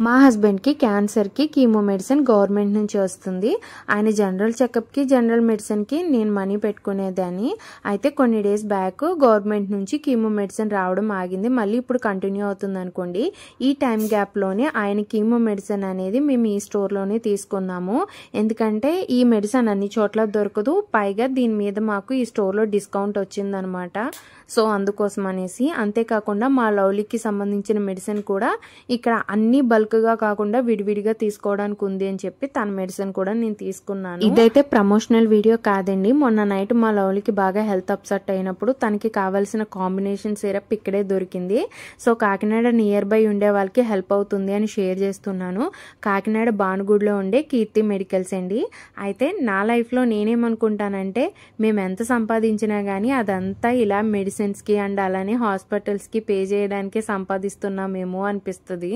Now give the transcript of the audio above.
మా హస్బెండ్కి క్యాన్సర్కి కీమో మెడిసిన్ గవర్నమెంట్ నుంచి వస్తుంది. ఆయన జనరల్ చెకప్కి జనరల్ మెడిసిన్కి నేను మనీ పెట్టుకునేదాన్ని. అయితే కొన్ని డేస్ బ్యాక్ గవర్నమెంట్ నుంచి కీమో మెడిసిన్ రావడం ఆగింది. మళ్ళీ ఇప్పుడు కంటిన్యూ అవుతుంది అనుకోండి. ఈ టైం గ్యాప్లోనే ఆయన కీమో మెడిసిన్ అనేది మేము ఈ స్టోర్లోనే తీసుకున్నాము. ఎందుకంటే ఈ మెడిసిన్ అన్ని చోట్ల దొరకదు. పైగా దీని మీద మాకు ఈ స్టోర్లో డిస్కౌంట్ వచ్చిందనమాట. సో అందుకోసం అనేసి, అంతేకాకుండా మా లవ్లీకి సంబంధించిన మెడిసిన్ కూడా ఇక్కడ అన్ని బల్క్గా కాకుండా విడివిడిగా తీసుకోవడానికి ఉంది అని చెప్పి తన మెడిసిన్ కూడా నేను తీసుకున్నాను. ఇదైతే ప్రమోషనల్ వీడియో కాదండి. మొన్న నైట్ మా లవ్లీకి బాగా హెల్త్ అప్సెట్ అయినప్పుడు తనకి కావాల్సిన కాంబినేషన్ సిరప్ ఇక్కడే దొరికింది. సో కాకినాడ నియర్ బై ఉండే వాళ్ళకి హెల్ప్ అవుతుంది అని షేర్ చేస్తున్నాను. కాకినాడ బానుగూడలో ఉండే కీర్తి మెడికల్స్ అండి. అయితే నా లైఫ్లో నేనేమనుకుంటానంటే, మేము ఎంత సంపాదించినా కానీ అదంతా ఇలా మెడిసిన్స్కి అండ్ అలానే హాస్పిటల్స్కి పే చేయడానికే సంపాదిస్తున్నామేమో అనిపిస్తుంది.